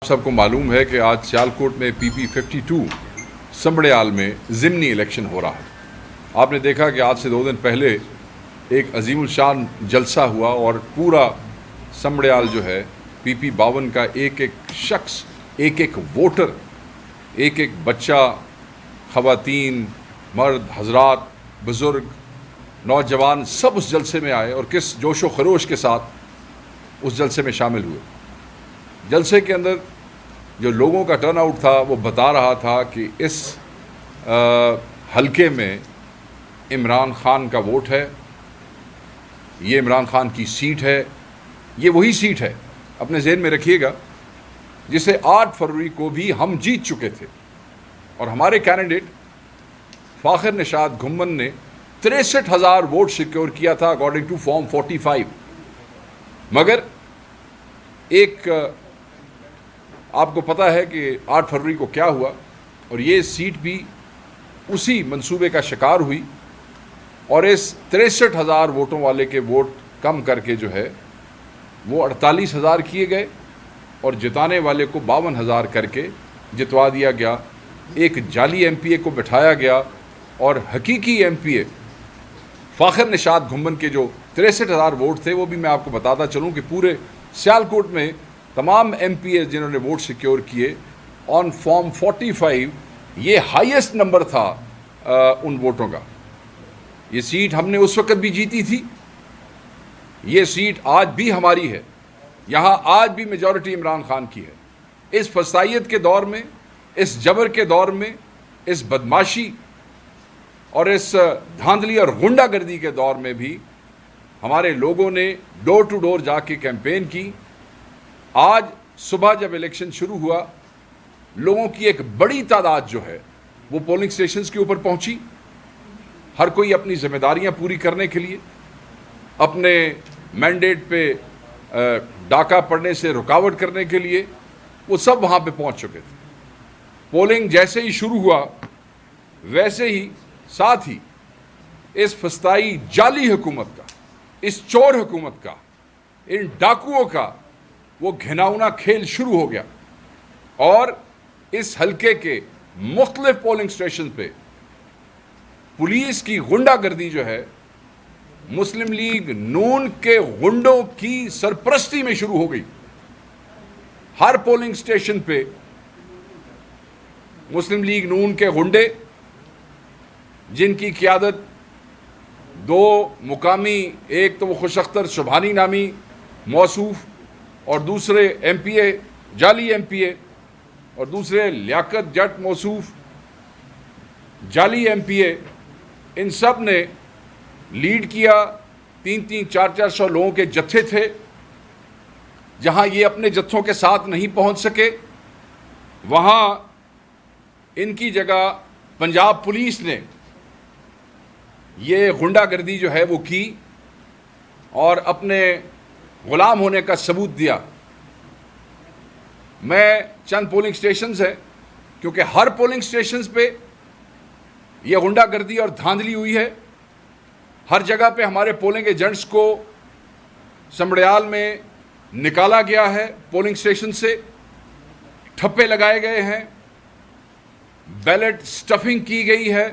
سب کو معلوم ہے کہ آج سیالکوٹ میں PP52 سمبڑیال میں ضمنی الیکشن ہو رہا ہے۔ آپ نے دیکھا کہ آج سے 2 دن پہلے ایک عظیم الشان جلسہ ہوا اور پورا سمبڑیال جو ہے PP52 کا ایک ایک شخص، ایک ایک ووٹر، ایک ایک بچہ، خواتین، مرد، حضرات، بزرگ، نوجوان سب اس جلسے میں آئے اور کس جوش و خروش کے ساتھ اس جلسے میں شامل ہوئے۔ جلسے کے اندر جو لوگوں کا ٹرن آؤٹ تھا وہ بتا رہا تھا کہ اس حلقے میں عمران خان کا ووٹ ہے، یہ عمران خان کی سیٹ ہے، یہ وہی سیٹ ہے، اپنے ذہن میں رکھیے گا، جسے 8 فروری کو بھی ہم جیت چکے تھے اور ہمارے کینڈیڈیٹ فاخر نشاد گھمن نے 63,000 ووٹ سیکیور کیا تھا اکارڈنگ ٹو فارم 45۔ مگر ایک آپ کو پتہ ہے کہ 8 فروری کو کیا ہوا، اور یہ سیٹ بھی اسی منصوبے کا شکار ہوئی اور اس 63,000 ووٹوں والے کے ووٹ کم کر کے جو ہے وہ 48,000 کیے گئے اور جتانے والے کو 52,000 کر کے جتوا دیا گیا۔ ایک جعلی MP کو بٹھایا گیا اور حقیقی MP فاخر نشاد گھمن کے جو 63,000 ووٹ تھے وہ بھی میں آپ کو بتاتا چلوں کہ پورے سیالکوٹ میں تمام MP جنہوں نے ووٹ سیکیور کیے آن فارم 45، یہ ہائیسٹ نمبر تھا ان ووٹوں کا۔ یہ سیٹ ہم نے اس وقت بھی جیتی تھی، یہ سیٹ آج بھی ہماری ہے، یہاں آج بھی میجورٹی عمران خان کی ہے۔ اس فسائیت کے دور میں، اس جبر کے دور میں، اس بدماشی اور اس دھاندلی اور غنڈہ گردی کے دور میں بھی ہمارے لوگوں نے ڈور ٹو ڈور جا کے کیمپین کی۔ آج صبح جب الیکشن شروع ہوا، لوگوں کی ایک بڑی تعداد جو ہے وہ پولنگ سٹیشنز کے اوپر پہنچی، ہر کوئی اپنی ذمہ داریاں پوری کرنے کے لیے، اپنے مینڈیٹ پہ ڈاکہ پڑنے سے رکاوٹ کرنے کے لیے وہ سب وہاں پہ پہنچ چکے تھے۔ پولنگ جیسے ہی شروع ہوا ویسے ہی ساتھ ہی اس فسطائی جعلی حکومت کا، اس چور حکومت کا، ان ڈاکوؤں کا وہ گھناؤنا کھیل شروع ہو گیا اور اس حلقے کے مختلف پولنگ سٹیشن پہ پولیس کی غنڈہ گردی جو ہے مسلم لیگ نون کے غنڈوں کی سرپرستی میں شروع ہو گئی۔ ہر پولنگ سٹیشن پہ مسلم لیگ نون کے غنڈے، جن کی قیادت 2 مقامی، ایک تو وہ خوش اختر سبحانی نامی موصوف اور دوسرے MP جعلی MP اور دوسرے لیاقت جٹ موصوف جعلی MP، ان سب نے لیڈ کیا۔ 300 400 لوگوں کے جتھے تھے، جہاں یہ اپنے جتھوں کے ساتھ نہیں پہنچ سکے وہاں ان کی جگہ پنجاب پولیس نے یہ غنڈہ گردی جو ہے وہ کی اور اپنے غلام ہونے کا ثبوت دیا۔ میں چند پولنگ سٹیشنز ہیں، کیونکہ ہر پولنگ سٹیشنز پہ یہ غنڈہ گردی اور دھاندلی ہوئی ہے، ہر جگہ پہ ہمارے پولنگ ایجنٹس کو سمبڑیال میں نکالا گیا ہے، پولنگ سٹیشن سے ٹھپے لگائے گئے ہیں، بیلٹ سٹفنگ کی گئی ہے،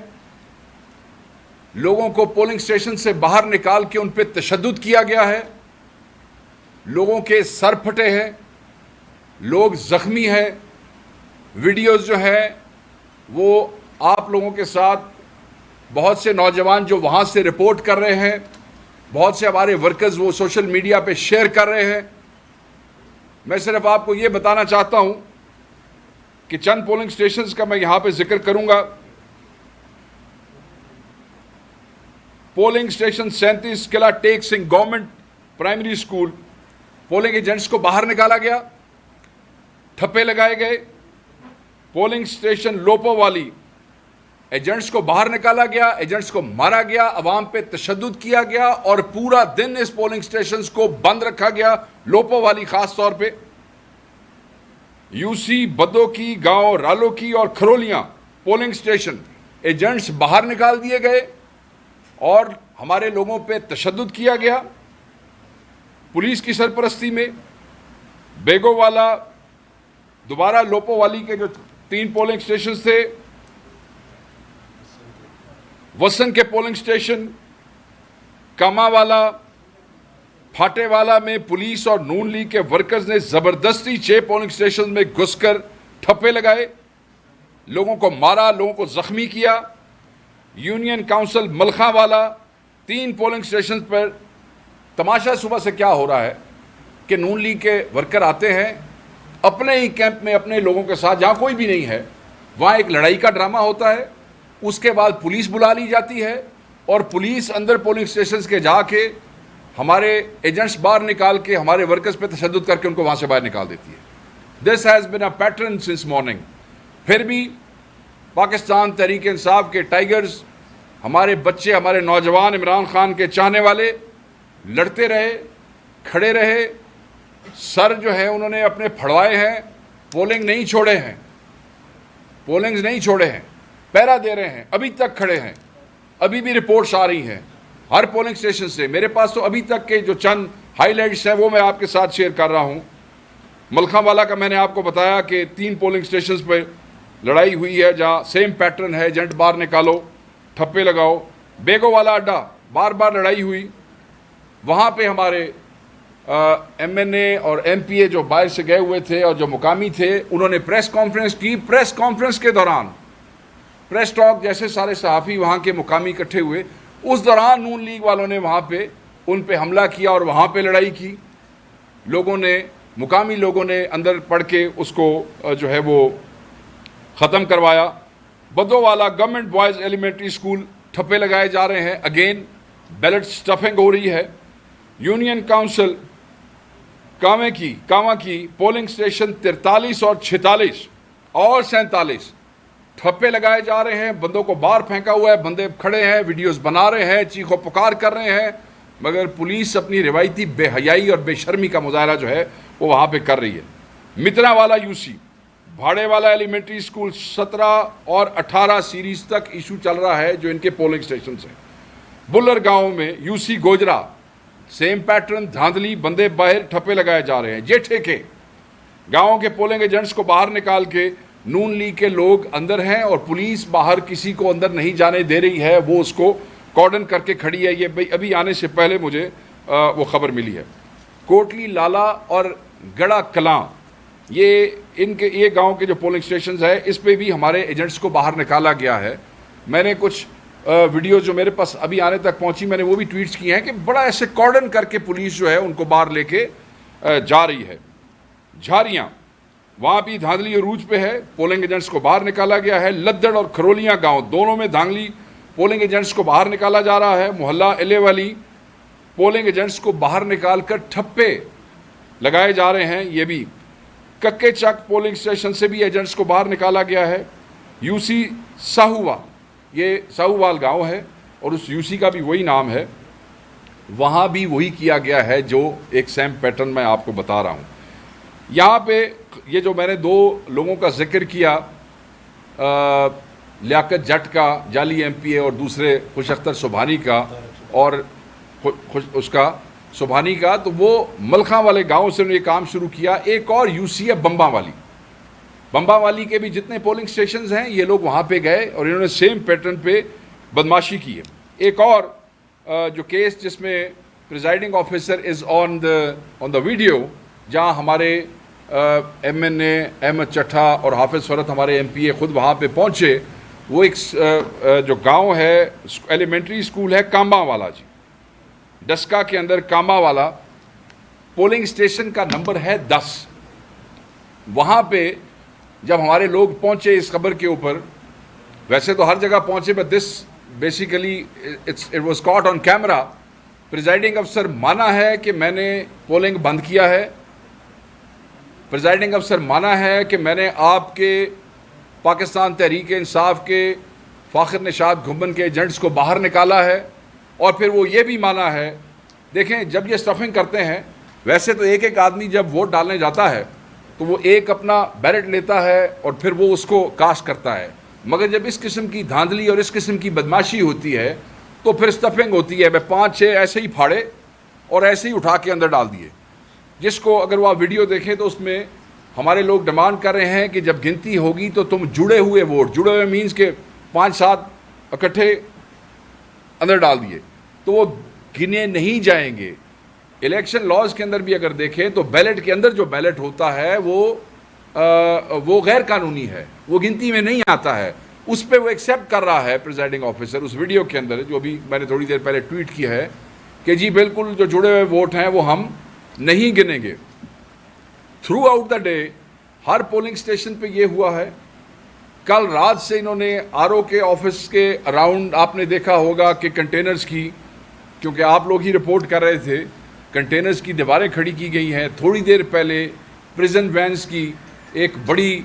لوگوں کو پولنگ سٹیشن سے باہر نکال کے ان پہ تشدد کیا گیا ہے، لوگوں کے سر پھٹے ہیں، لوگ زخمی ہیں۔ ویڈیوز جو ہیں وہ آپ لوگوں کے ساتھ بہت سے نوجوان جو وہاں سے رپورٹ کر رہے ہیں، بہت سے ہمارے ورکرز وہ سوشل میڈیا پہ شیئر کر رہے ہیں۔ میں صرف آپ کو یہ بتانا چاہتا ہوں کہ چند پولنگ سٹیشنز کا میں یہاں پہ ذکر کروں گا۔ Polling station 37 Qila Tek Singh government primary school, polling agents کو باہر نکالا گیا، ٹھپے لگائے گئے۔ پولنگ سٹیشن لوپو والی، ایجنٹس کو باہر نکالا گیا، ایجنٹس کو مارا گیا، عوام پہ تشدد کیا گیا اور پورا دن اس پولنگ سٹیشنز کو بند رکھا گیا۔ لوپو والی خاص طور پہ UC بدو کی، گاؤں رالو کی اور کھرولیاں پولنگ سٹیشن ایجنٹس باہر نکال دیے گئے اور ہمارے لوگوں پہ تشدد کیا گیا پولیس کی سرپرستی میں۔ بیگو والا دوبارہ لوپو والی کے جو 3 پولنگ سٹیشنز تھے، وسن کے پولنگ سٹیشن، کاما والا، پھاٹے والا میں پولیس اور نون لیگ کے ورکرز نے زبردستی 6 پولنگ سٹیشن میں گھس کر ٹھپے لگائے، لوگوں کو مارا، لوگوں کو زخمی کیا۔ یونین کاؤنسل ملخاں والا 3 پولنگ سٹیشن پر تماشا صبح سے کیا ہو رہا ہے کہ نون لیگ کے ورکر آتے ہیں اپنے ہی کیمپ میں اپنے لوگوں کے ساتھ، جہاں کوئی بھی نہیں ہے وہاں ایک لڑائی کا ڈرامہ ہوتا ہے، اس کے بعد پولیس بلا لی جاتی ہے اور پولیس اندر پولنگ سٹیشنز کے جا کے ہمارے ایجنٹس باہر نکال کے ہمارے ورکرز پہ تشدد کر کے ان کو وہاں سے باہر نکال دیتی ہے۔ This has been a pattern since morning. پھر بھی پاکستان تحریک انصاف کے ٹائیگرز، ہمارے بچے، ہمارے نوجوان عمران خان کے چاہنے والے لڑتے رہے، کھڑے رہے، سر جو ہے انہوں نے اپنے پھڑوائے ہیں، پولنگ نہیں چھوڑے ہیں، پولنگز نہیں چھوڑے ہیں، پہرا دے رہے ہیں، ابھی تک کھڑے ہیں، ابھی بھی رپورٹس آ رہی ہیں ہر پولنگ سٹیشن سے۔ میرے پاس تو ابھی تک کے جو چند ہائی لائٹس ہیں وہ میں آپ کے ساتھ شیئر کر رہا ہوں۔ ملخاں والا کا میں نے آپ کو بتایا کہ 3 پولنگ سٹیشنز پہ لڑائی ہوئی ہے جہاں سیم پیٹرن ہے، ایجنٹ باہر نکالو، ٹھپے لگاؤ۔ بیگو والا اڈا بار بار لڑائی ہوئی، وہاں پہ ہمارے ایم این اے اور ایم پی اے جو باہر سے گئے ہوئے تھے اور جو مقامی تھے انہوں نے پریس کانفرنس کی۔ پریس کانفرنس کے دوران پریس ٹاک جیسے سارے صحافی وہاں کے مقامی اکٹھے ہوئے، اس دوران نون لیگ والوں نے وہاں پہ ان پہ حملہ کیا اور وہاں پہ لڑائی کی۔ لوگوں نے، مقامی لوگوں نے اندر پڑھ کے اس کو جو ہے وہ ختم کروایا۔ بدو والا گورنمنٹ بوائز ایلیمنٹری اسکول ٹھپے لگائے جا رہے ہیں، اگین بیلٹ سٹفنگ ہو رہی ہے۔ یونین کاؤنسل کاما کی پولنگ سٹیشن 43 اور 46 اور 47 ٹھپے لگائے جا رہے ہیں، بندوں کو باہر پھینکا ہوا ہے، بندے کھڑے ہیں، ویڈیوز بنا رہے ہیں، چیخ و پکار کر رہے ہیں، مگر پولیس اپنی روایتی بے حیائی اور بے شرمی کا مظاہرہ جو ہے وہ وہاں پہ کر رہی ہے۔ متنا والا یو سی، بھاڑے والا ایلیمنٹری اسکول 17 اور 18 سیریز تک ایشو چل رہا ہے جو ان کے پولنگ سٹیشنز ہیں۔ بلر گاؤں میں U C Gojra, same pattern, دھاندلی، بندے باہر ٹھپے لگائے جا رہے ہیں۔ جیٹھے کے گاؤں کے پولنگ ایجنٹس کو باہر نکال کے نون لیگ کے لوگ اندر ہیں اور پولیس باہر کسی کو اندر نہیں جانے دے رہی ہے، وہ اس کو کارڈن کر کے کھڑی ہے۔ یہ بھائی ابھی آنے سے پہلے مجھے وہ خبر ملی ہے۔ کوٹلی لالا اور گڑا کلاں، یہ گاؤں کے جو پولنگ سٹیشنز ہیں اس پہ بھی ہمارے ایجنٹس کو باہر نکالا گیا ہے۔ میں نے کچھ ویڈیوز جو میرے پاس ابھی آنے تک پہنچی میں نے وہ بھی ٹویٹس کی ہیں کہ بڑا ایسے کارڈن کر کے پولیس جو ہے ان کو باہر لے کے جا رہی ہے۔ جھاریاں، وہاں بھی دھاندلی عروج پہ ہے، پولنگ ایجنٹس کو باہر نکالا گیا ہے۔ لدڑ اور کھرولیاں گاؤں دونوں میں دھاندلی، پولنگ ایجنٹس کو باہر نکالا جا رہا ہے۔ محلہ الے والی، پولنگ ایجنٹس کو باہر نکال کر ٹھپے لگائے جا رہے ہیں۔ یہ بھی ککے چک پولنگ سٹیشن سے بھی ایجنٹس کو باہر نکالا گیا ہے۔ یو سی ساہوا، یہ ساہووال گاؤں ہے اور اس یو سی کا بھی وہی نام ہے، وہاں بھی وہی کیا گیا ہے جو ایک سیم پیٹرن میں آپ کو بتا رہا ہوں۔ یہاں پہ یہ جو میں نے 2 لوگوں کا ذکر کیا، لیاقت جٹ کا جعلی ایم پی اے اور دوسرے خوش اختر سبحانی کا اور اس کا سبحانی کا، تو وہ ملخاں والے گاؤں سے انہوں نے یہ کام شروع کیا۔ ایک اور یو سی ہے بمبا والی، بمبا والی کے بھی جتنے پولنگ سٹیشنز ہیں یہ لوگ وہاں پہ گئے اور انہوں نے سیم پیٹرن پہ بدماشی کی ہے۔ ایک اور جو کیس جس میں presiding officer is on the video, جہاں ہمارے ایم این اے احمد چٹھا اور حافظ فرت ہمارے ایم پی اے خود وہاں پہ پہنچے، وہ ایک جو گاؤں ہے ایلیمنٹری اسکول ہے کامبا والا جی، ڈسکا کے اندر کامبا والا، پولنگ سٹیشن کا نمبر ہے 10۔ وہاں پہ جب ہمارے لوگ پہنچے اس خبر کے اوپر، ویسے تو ہر جگہ پہنچے but this basically it was caught on camera, presiding افسر مانا ہے کہ میں نے پولنگ بند کیا ہے، پریزائڈنگ افسر مانا ہے کہ میں نے آپ کے پاکستان تحریک انصاف کے فاخر نشاط گھمن کے ایجنٹس کو باہر نکالا ہے، اور پھر وہ یہ بھی مانا ہے، دیکھیں جب یہ سٹفنگ کرتے ہیں، ویسے تو ایک آدمی جب ووٹ ڈالنے جاتا ہے تو وہ ایک اپنا بیلٹ لیتا ہے اور پھر وہ اس کو کاسٹ کرتا ہے، مگر جب اس قسم کی دھاندلی اور اس قسم کی بدماشی ہوتی ہے تو پھر سٹفنگ ہوتی ہے۔ میں 5-6 ایسے ہی پھاڑے اور ایسے ہی اٹھا کے اندر ڈال دیے، جس کو اگر وہ آپ ویڈیو دیکھیں تو اس میں ہمارے لوگ ڈیمانڈ کر رہے ہیں کہ جب گنتی ہوگی تو تم جڑے ہوئے ووٹ، جڑے ہوئے مینس کہ 5-7 اکٹھے اندر ڈال دیے تو وہ گنے نہیں جائیں گے۔ الیکشن لاز کے اندر بھی اگر دیکھیں تو بیلٹ کے اندر جو بیلٹ ہوتا ہے وہ غیر قانونی ہے، وہ گنتی میں نہیں آتا ہے، اس پہ وہ ایکسیپٹ کر رہا ہے پریزائڈنگ آفیسر اس ویڈیو کے اندر جو بھی میں نے تھوڑی دیر پہلے ٹویٹ کیا ہے کہ جی بالکل جو جڑے ہوئے ووٹ ہیں وہ ہم نہیں گنیں گے۔ Through out the day Hare polling station پہ یہ ہوا ہے۔ کل رات سے انہوں نے آر او کے آفس کے اراؤنڈ آپ نے دیکھا ہوگا کہ کنٹینرز کی، کیونکہ آپ لوگ ہی رپورٹ کر رہے تھے، کنٹینرز کی دیواریں کھڑی کی گئی ہیں۔ تھوڑی دیر پہلے پریزن وینز کی ایک بڑی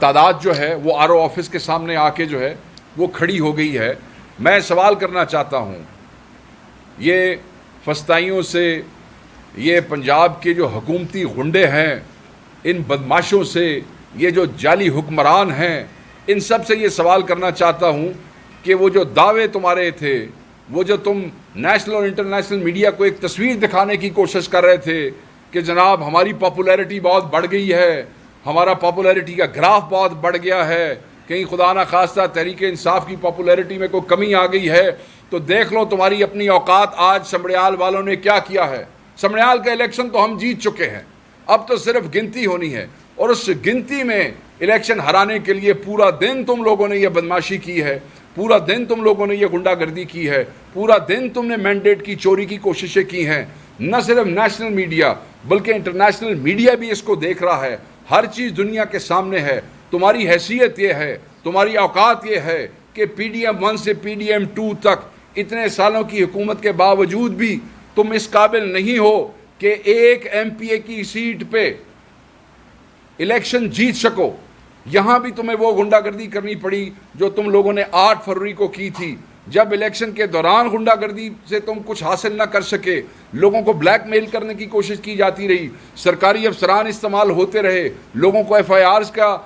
تعداد جو ہے وہ آر او آفس کے سامنے آ کے جو ہے وہ کھڑی ہو گئی ہے۔ میں سوال کرنا چاہتا ہوں یہ فسطائیوں سے، یہ پنجاب کے جو حکومتی غنڈے ہیں، ان بدماشوں سے، یہ جو جعلی حکمران ہیں، ان سب سے یہ سوال کرنا چاہتا ہوں کہ وہ جو دعوے تمہارے تھے، وہ جو تم نیشنل اور انٹرنیشنل میڈیا کو ایک تصویر دکھانے کی کوشش کر رہے تھے کہ جناب ہماری پاپولیرٹی بہت بڑھ گئی ہے، ہمارا پاپولیرٹی کا گراف بہت بڑھ گیا ہے، کہیں خدا نہ خواستہ تحریک انصاف کی پاپولیرٹی میں کوئی کمی آ گئی ہے، تو دیکھ لو تمہاری اپنی اوقات آج سمڑیال والوں نے کیا کیا ہے۔ سمڑیال کا الیکشن تو ہم جیت چکے ہیں، اب تو صرف گنتی ہونی ہے، اور اس گنتی میں الیکشن ہرانے کے لیے پورا دن تم لوگوں نے یہ بدماشی کی ہے، پورا دن تم لوگوں نے یہ غنڈہ گردی کی ہے، پورا دن تم نے مینڈیٹ کی چوری کی کوششیں کی ہیں۔ نہ صرف نیشنل میڈیا بلکہ انٹرنیشنل میڈیا بھی اس کو دیکھ رہا ہے، ہر چیز دنیا کے سامنے ہے۔ تمہاری حیثیت یہ ہے، تمہاری اوقات یہ ہے کہ پی ڈی ایم 1 سے پی ڈی ایم 2 تک اتنے سالوں کی حکومت کے باوجود بھی تم اس قابل نہیں ہو کہ ایک ایم پی اے کی سیٹ پہ الیکشن جیت سکو۔ یہاں بھی تمہیں وہ غنڈہ گردی کرنی پڑی جو تم لوگوں نے 8 فروری کو کی تھی، جب الیکشن کے دوران غنڈہ گردی سے تم کچھ حاصل نہ کر سکے، لوگوں کو بلیک میل کرنے کی کوشش کی جاتی رہی، سرکاری افسران استعمال ہوتے رہے، لوگوں کو ایف آئی آرز کا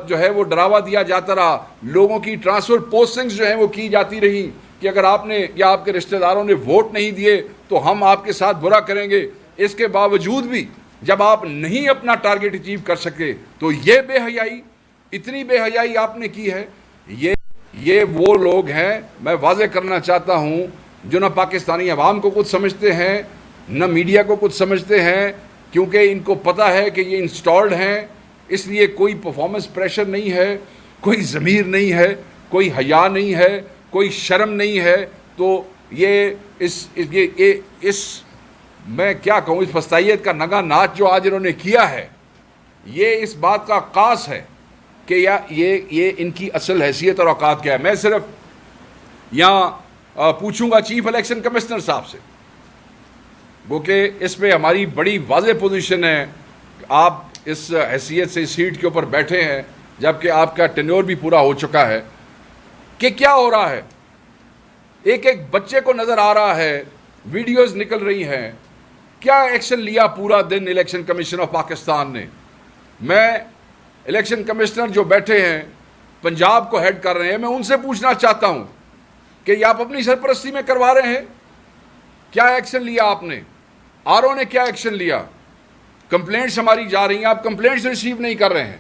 جو ہے وہ ڈراوا دیا جاتا رہا، لوگوں کی ٹرانسفر پوسٹنگز جو ہیں وہ کی جاتی رہی کہ اگر آپ نے یا آپ کے رشتہ داروں نے ووٹ نہیں دیے تو ہم آپ کے ساتھ برا کریں گے۔ اس کے باوجود بھی جب آپ نہیں اپنا ٹارگٹ اچیو کر سکے تو یہ بے حیائی، اتنی بے حیائی آپ نے کی ہے۔ یہ وہ لوگ ہیں، میں واضح کرنا چاہتا ہوں، جو نہ پاکستانی عوام کو کچھ سمجھتے ہیں نہ میڈیا کو کچھ سمجھتے ہیں، کیونکہ ان کو پتہ ہے کہ یہ انسٹالڈ ہیں، اس لیے کوئی پرفارمنس پریشر نہیں ہے، کوئی ضمیر نہیں ہے، کوئی حیا نہیں ہے، کوئی شرم نہیں ہے۔ تو یہ میں کیا کہوں، اس فسطائیت کا نگا ناچ جو آج انہوں نے کیا ہے، یہ اس بات کا عکاس ہے کہ یہ ان کی اصل حیثیت اور اوقات کیا ہے۔ میں صرف یہاں پوچھوں گا چیف الیکشن کمشنر صاحب سے، وہ کہ اس پہ ہماری بڑی واضح پوزیشن ہے، آپ اس حیثیت سے اس سیٹ کے اوپر بیٹھے ہیں جبکہ آپ کا ٹینیور بھی پورا ہو چکا ہے، کہ کیا ہو رہا ہے۔ ایک ایک بچے کو نظر آ رہا ہے، ویڈیوز نکل رہی ہیں، کیا ایکشن لیا پورا دن الیکشن کمیشن آف پاکستان نے۔ میں الیکشن کمشنر جو بیٹھے ہیں پنجاب کو ہیڈ کر رہے ہیں، میں ان سے پوچھنا چاہتا ہوں کہ یہ آپ اپنی سرپرستی میں کروا رہے ہیں، کیا ایکشن لیا آپ نے، آر او نے کیا ایکشن لیا۔ کمپلینٹس ہماری جا رہی ہیں، آپ کمپلینٹس ریسیو نہیں کر رہے ہیں۔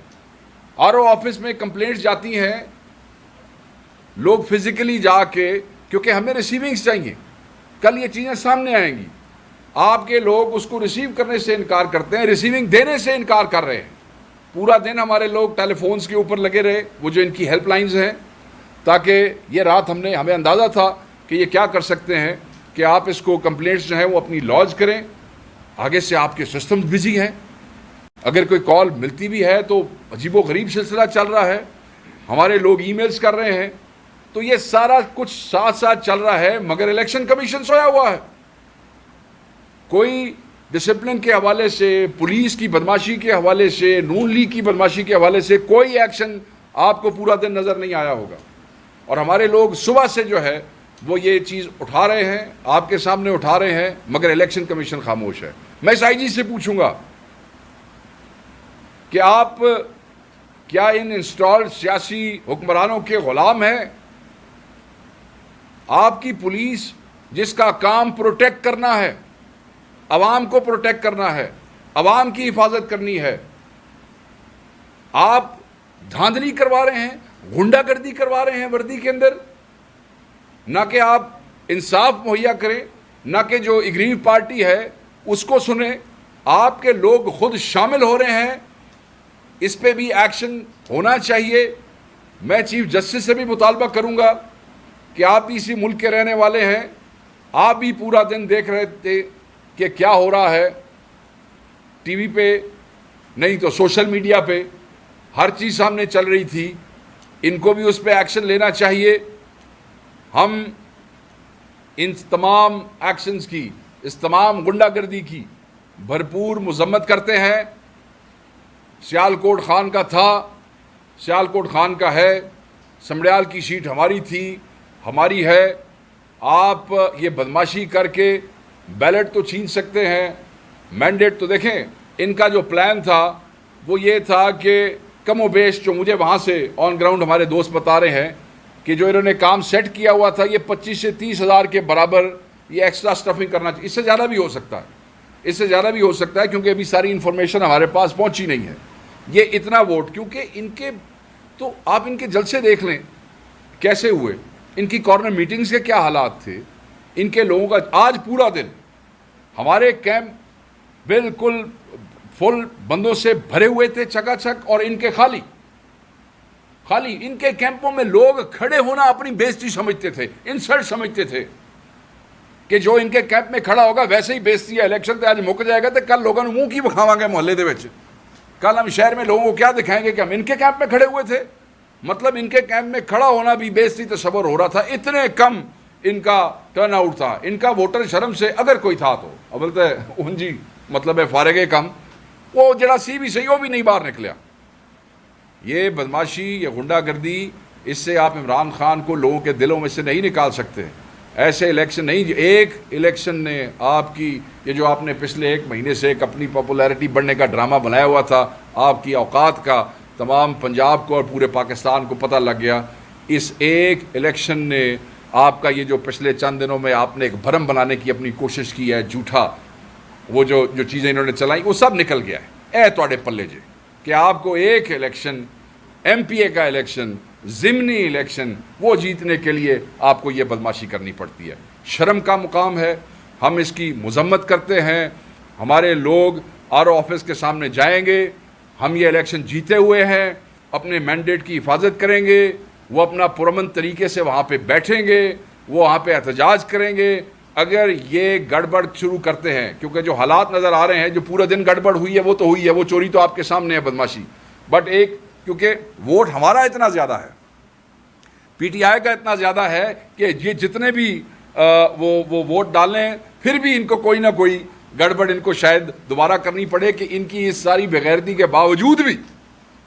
آر او آفس میں کمپلینٹس جاتی ہیں، لوگ فزیکلی جا کے، کیونکہ ہمیں ریسیونگز چاہیے، کل یہ چیزیں سامنے آئیں گی، آپ کے لوگ اس کو ریسیو کرنے سے انکار کرتے ہیں، ریسیونگ دینے سے انکار کر رہے ہیں۔ پورا دن ہمارے لوگ ٹیلی فونز کے اوپر لگے رہے، وہ جو ان کی ہیلپ لائنز ہیں، تاکہ یہ رات ہمیں اندازہ تھا کہ یہ کیا کر سکتے ہیں کہ آپ اس کو کمپلینٹس جو ہیں وہ اپنی لانچ کریں۔ آگے سے آپ کے سسٹم بزی ہیں، اگر کوئی کال ملتی بھی ہے تو عجیب و غریب سلسلہ چل رہا ہے، ہمارے لوگ ای میلز کر رہے ہیں، تو یہ سارا کچھ ساتھ ساتھ چل رہا ہے، مگر الیکشن کمیشن سویا ہوا ہے۔ کوئی ڈسپلن کے حوالے سے، پولیس کی بدماشی کے حوالے سے، نون لیگ کی بدماشی کے حوالے سے کوئی ایکشن آپ کو پورا دن نظر نہیں آیا ہوگا، اور ہمارے لوگ صبح سے جو ہے وہ یہ چیز اٹھا رہے ہیں، آپ کے سامنے اٹھا رہے ہیں، مگر الیکشن کمیشن خاموش ہے۔ میں اس آئی جی سے پوچھوں گا کہ آپ کیا ان انسٹالڈ سیاسی حکمرانوں کے غلام ہیں؟ آپ کی پولیس جس کا کام پروٹیکٹ کرنا ہے، عوام کو پروٹیکٹ کرنا ہے، عوام کی حفاظت کرنی ہے، آپ دھاندلی کروا رہے ہیں, غنڈہ گردی کروا رہے ہیں وردی کے اندر. نہ کہ آپ انصاف مہیا کریں, نہ کہ جو اگریو پارٹی ہے اس کو سنیں. آپ کے لوگ خود شامل ہو رہے ہیں, اس پہ بھی ایکشن ہونا چاہیے. میں چیف جسٹس سے بھی مطالبہ کروں گا کہ آپ بھی اسی ملک کے رہنے والے ہیں, آپ بھی پورا دن دیکھ رہے تھے کہ کیا ہو رہا ہے ٹی وی پہ, نہیں تو سوشل میڈیا پہ ہر چیز سامنے چل رہی تھی. ان کو بھی اس پہ ایکشن لینا چاہیے. ہم ان تمام ایکشنز کی, اس تمام غنڈہ گردی کی بھرپور مذمت کرتے ہیں. سیالکوٹ خان کا تھا, سیالکوٹ خان کا ہے, سمڑیال کی سیٹ ہماری تھی, ہماری ہے. آپ یہ بدماشی کر کے بیلٹ تو چھین سکتے ہیں, مینڈیٹ تو دیکھیں. ان کا جو پلان تھا وہ یہ تھا کہ کم و بیش جو مجھے وہاں سے آن گراؤنڈ ہمارے دوست بتا رہے ہیں کہ جو انہوں نے کام سیٹ کیا ہوا تھا, یہ 25 سے 30 ہزار کے برابر یہ ایکسٹرا سٹفنگ کرنا چاہیے. اس سے زیادہ بھی ہو سکتا ہے, اس سے زیادہ بھی ہو سکتا ہے, کیونکہ ابھی ساری انفارمیشن ہمارے پاس پہنچی نہیں ہے. یہ اتنا ووٹ, کیونکہ ان کے تو آپ ان کے جلسے دیکھ لیں کیسے ہوئے, ان کی کارنر میٹنگز کے کیا حالات تھے, ان کے لوگوں کا. آج پورا دن ہمارے کیمپ بالکل فل بندوں سے بھرے ہوئے تھے چکا چک, اور ان کے خالی. ان کے کیمپوں میں لوگ کھڑے ہونا اپنی بےزتی سمجھتے تھے, انسلٹ سمجھتے تھے کہ جو ان کے کیمپ میں کھڑا ہوگا ویسے ہی بےزتی ہے. الیکشن تو آج مک جائے گا تو کل لوگوں نے منہ کی بکھاواں گے محلے دے وچ. کل ہم شہر میں لوگوں کو کیا دکھائیں گے کہ ہم ان کے کیمپ میں کھڑے ہوئے تھے. مطلب ان کے کیمپ میں کھڑا ہونا بھی بےزتی تصور ہو رہا تھا. اتنے کم ان کا ٹرن آؤٹ تھا. ان کا ووٹر شرم سے اگر کوئی تھا تو اول تو ان جی مطلب ہے فارغ کم, وہ جڑا سی بھی صحیح وہ بھی نہیں باہر نکلیا. یہ بدماشی, یہ غنڈہ گردی, اس سے آپ عمران خان کو لوگوں کے دلوں میں سے نہیں نکال سکتے. ایسے الیکشن نہیں, ایک الیکشن نے آپ کی یہ جو آپ نے پچھلے 1 مہینے سے ایک اپنی پاپولیرٹی بڑھنے کا ڈرامہ بنایا ہوا تھا, آپ کی اوقات کا تمام پنجاب کو اور پورے پاکستان کو پتہ لگ گیا. اس ایک الیکشن نے آپ کا یہ جو پچھلے چند دنوں میں آپ نے ایک بھرم بنانے کی اپنی کوشش کی ہے, جھوٹا وہ جو چیزیں انہوں نے چلائیں وہ سب نکل گیا ہے. اے توڑے پلے جے کہ آپ کو ایک الیکشن, ایم پی اے کا الیکشن, ضمنی الیکشن, وہ جیتنے کے لیے آپ کو یہ بدماشی کرنی پڑتی ہے. شرم کا مقام ہے. ہم اس کی مذمت کرتے ہیں. ہمارے لوگ آر او آفس کے سامنے جائیں گے, ہم یہ الیکشن جیتے ہوئے ہیں, اپنے مینڈیٹ کی حفاظت کریں گے. وہ اپنا پرامن طریقے سے وہاں پہ بیٹھیں گے, وہ وہاں پہ احتجاج کریں گے. اگر یہ گڑبڑ شروع کرتے ہیں, کیونکہ جو حالات نظر آ رہے ہیں, جو پورا دن گڑبڑ ہوئی ہے وہ تو ہوئی ہے, وہ چوری تو آپ کے سامنے ہے, بدماشی. بٹ ایک کیونکہ ووٹ ہمارا اتنا زیادہ ہے, پی ٹی آئی کا اتنا زیادہ ہے کہ یہ جتنے بھی وہ ووٹ ڈالیں پھر بھی ان کو کوئی نہ کوئی گڑبڑ ان کو شاید دوبارہ کرنی پڑے کہ ان کی اس ساری بغیرتی کے باوجود بھی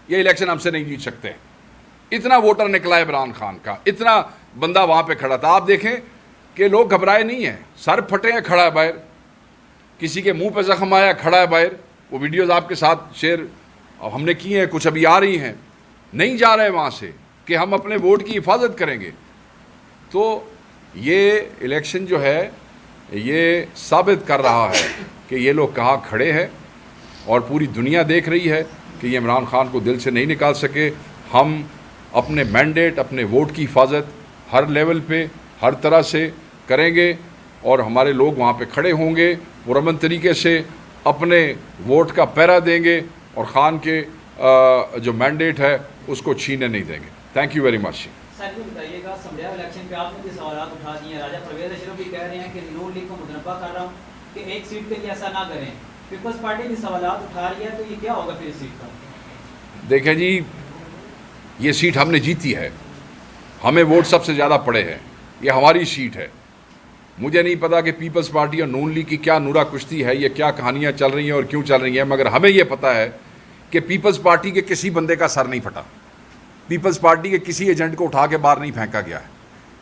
یہ الیکشن ہم سے نہیں جیت سکتے. اتنا ووٹر نکلا ہے عمران خان کا, اتنا بندہ وہاں پہ کھڑا تھا. آپ دیکھیں کہ لوگ گھبرائے نہیں ہیں, سر پھٹے ہیں, کھڑا ہے باہر, کسی کے منہ پہ زخم آیا, کھڑا ہے باہر. وہ ویڈیوز آپ کے ساتھ شیئر ہم نے کی ہیں, کچھ ابھی آ رہی ہیں. نہیں جا رہے وہاں سے کہ ہم اپنے ووٹ کی حفاظت کریں گے. تو یہ الیکشن جو ہے یہ ثابت کر رہا ہے کہ یہ لوگ کہاں کھڑے ہیں, اور پوری دنیا دیکھ رہی ہے کہ یہ عمران خان کو دل سے نہیں نکال سکے. ہم اپنے مینڈیٹ, اپنے ووٹ کی حفاظت ہر لیول پہ ہر طرح سے کریں گے, اور ہمارے لوگ وہاں پہ کھڑے ہوں گے, پرامن طریقے سے اپنے ووٹ کا پہرا دیں گے, اور خان کے جو مینڈیٹ ہے اس کو چھینے نہیں دیں گے. Thank you very much. Sir یہ بتائیے گا, سمڑیا الیکشن پہ آپ نے جو سوالات اٹھا دیے ہیں, راجہ پرویز اشرف بھی کہہ رہے ہیں کہ نون لیگ کو متنبع کر رہا ہوں کہ ایک سیٹ کے لیے ایسا نہ کریں. پیپلز پارٹی بھی سوالات اٹھا رہی ہے, تو یہ کیا ہوگا پھر اس سیٹ کا؟ دیکھیں جی, یہ سیٹ ہم نے جیتی ہے, ہمیں ووٹ سب سے زیادہ پڑے ہیں, یہ ہماری سیٹ ہے. مجھے نہیں پتا کہ پیپلز پارٹی اور نون لیگ کی کیا نورا کشتی ہے, یہ کیا کہانیاں چل رہی ہیں اور کیوں چل رہی ہیں, مگر ہمیں یہ پتا ہے کہ پیپلز پارٹی کے کسی بندے کا سر نہیں پھٹا, پیپلز پارٹی کے کسی ایجنٹ کو اٹھا کے باہر نہیں پھینکا گیا ہے.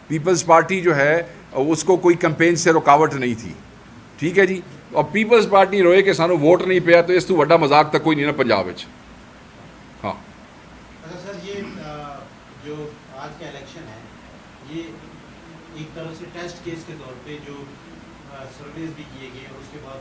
پیپلز پارٹی جو ہے اس کو کوئی کمپین سے رکاوٹ نہیں تھی, ٹھیک ہے جی. اور پیپلز پارٹی روئے کہ سانو ووٹ نہیں پیا, تو اس تو وڈا مذاق تک کوئی نہیں نا پنجاب وچ. ہاں اچھا سر, یہ جو آج کا الیکشن ہے یہ ایک طرح سے ٹیسٹ کیس کے طور پہ جو سرویز بھی کیے گئے اور اس کے بعد